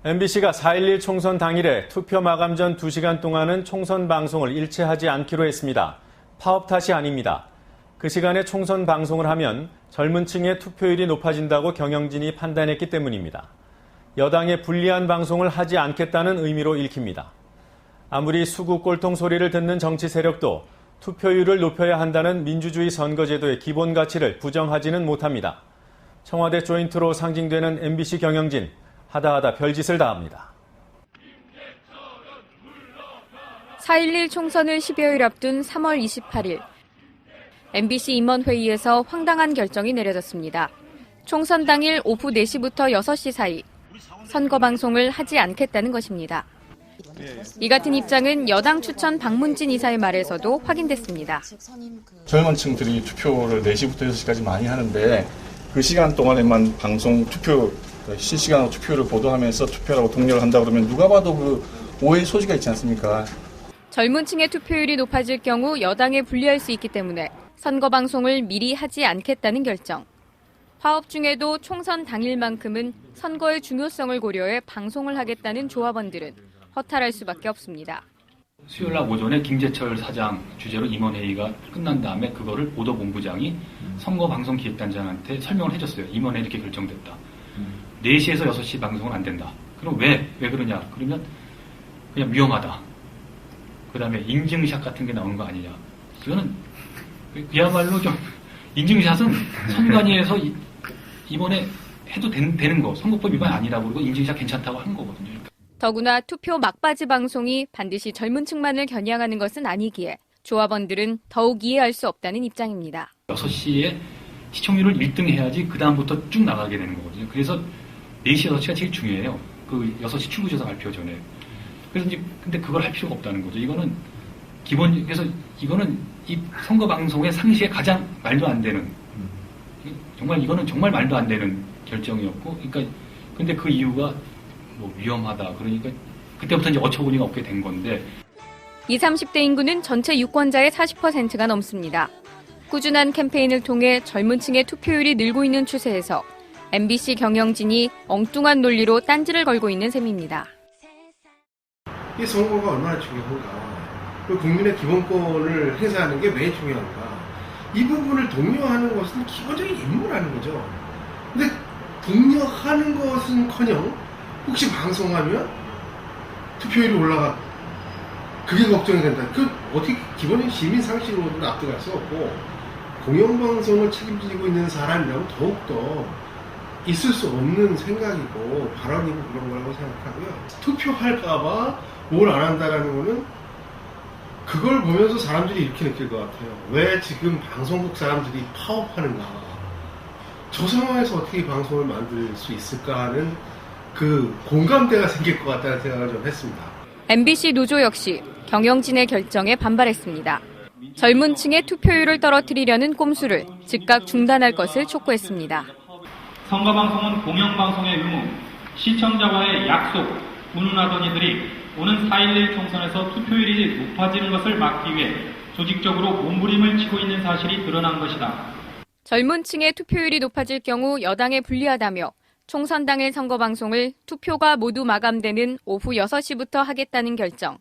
MBC가 4.11 총선 당일에 투표 마감 전 2시간 동안은 총선 방송을 일체하지 않기로 했습니다. 파업 탓이 아닙니다. 그 시간에 총선 방송을 하면 젊은 층의 투표율이 높아진다고 경영진이 판단했기 때문입니다. 여당에 불리한 방송을 하지 않겠다는 의미로 읽힙니다. 아무리 수구 꼴통 소리를 듣는 정치 세력도 투표율을 높여야 한다는 민주주의 선거제도의 기본 가치를 부정하지는 못합니다. 청와대 조인트로 상징되는 MBC 경영진, 하다하다 별짓을 다합니다. 4.11 총선을 10여일 앞둔 3월 28일, MBC 임원회의에서 황당한 결정이 내려졌습니다. 총선 당일 오후 4시부터 6시 사이 선거 방송을 하지 않겠다는 것입니다. 이 같은 입장은 여당 추천 박문진 이사의 말에서도 확인됐습니다. 젊은 층들이 투표를 4시부터 6시까지 많이 하는데 그 시간 동안에만 방송 실시간으로 투표를 보도하면서 투표라고 독려를 한다 그러면 누가 봐도 그 오해의 소지가 있지 않습니까? 젊은 층의 투표율이 높아질 경우 여당에 불리할 수 있기 때문에 선거 방송을 미리 하지 않겠다는 결정. 파업 중에도 총선 당일만큼은 선거의 중요성을 고려해 방송을 하겠다는 조합원들은 허탈할 수밖에 없습니다. 수요일 날 오전에 김재철 사장 주재로 임원회의가 끝난 다음에 그거를 보도본부장이 선거방송기획단장한테 설명을 해줬어요. 임원회의 이렇게 결정됐다. 4시에서 6시 방송은 안 된다. 그럼 왜 그러냐? 그러면 그냥 위험하다. 그 다음에 인증샷 같은 게 나오는 거 아니냐. 이거는 그야말로 좀 인증샷은 선관위에서 이번에 해도 되는 거, 선거법 위반이 아니라고 그러고 인증샷 괜찮다고 한 거거든요. 더구나 투표 막바지 방송이 반드시 젊은 층만을 겨냥하는 것은 아니기에 조합원들은 더욱 이해할 수 없다는 입장입니다. 6시에 시청률을 1등 해야지 그 다음부터 쭉 나가게 되는 거거든요. 그래서 4시, 6시가 제일 중요해요. 그 6시 출구조사 발표 전에. 그래서 이제 근데 그걸 할 필요가 없다는 거죠. 그래서 이거는 이 선거 방송의 상식에 가장 말도 안 되는 이거는 정말 말도 안 되는 결정이었고, 그러니까 근데 그 이유가 뭐 위험하다. 그러니까 그때부터 이제 어처구니가 없게 된 건데. 20, 30대 인구는 전체 유권자의 40%가 넘습니다. 꾸준한 캠페인을 통해 젊은 층의 투표율이 늘고 있는 추세에서 MBC 경영진이 엉뚱한 논리로 딴지를 걸고 있는 셈입니다. 이 선거가 얼마나 중요한가, 그 국민의 기본권을 행사하는 게 왜 중요한가, 이 부분을 독려하는 것은 기본적인 임무라는 거죠. 근데 독려하는 것은커녕 혹시 방송하면 투표율이 올라가, 그게 걱정이 된다. 그 어떻게 기본적인 시민 상식으로도 납득할 수 없고, 공영방송을 책임지고 있는 사람이라면 더욱더 있을 수 없는 생각이고 발언이고 그런 거라고 생각하고요. 투표할까봐 뭘 안 한다라는 거는 그걸 보면서 사람들이 이렇게 느낄 것 같아요. 왜 지금 방송국 사람들이 파업하는가? 저 상황에서 어떻게 방송을 만들 수 있을까 하는 그 공감대가 생길 것 같다는 생각을 좀 했습니다. MBC 노조 역시 경영진의 결정에 반발했습니다. 젊은 층의 투표율을 떨어뜨리려는 꼼수를 즉각 중단할 것을 촉구했습니다. 선거방송은 공영방송의 의무, 시청자와의 약속, 운운하던 이들이 오는 4.11 총선에서 투표율이 높아지는 것을 막기 위해 조직적으로 몸부림을 치고 있는 사실이 드러난 것이다. 젊은 층의 투표율이 높아질 경우 여당에 불리하다며 총선 당일 선거방송을 투표가 모두 마감되는 오후 6시부터 하겠다는 결정.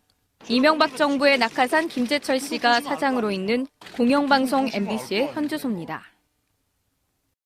이명박 정부의 낙하산 김재철 씨가 사장으로 있는 공영방송 MBC의 현 주소입니다.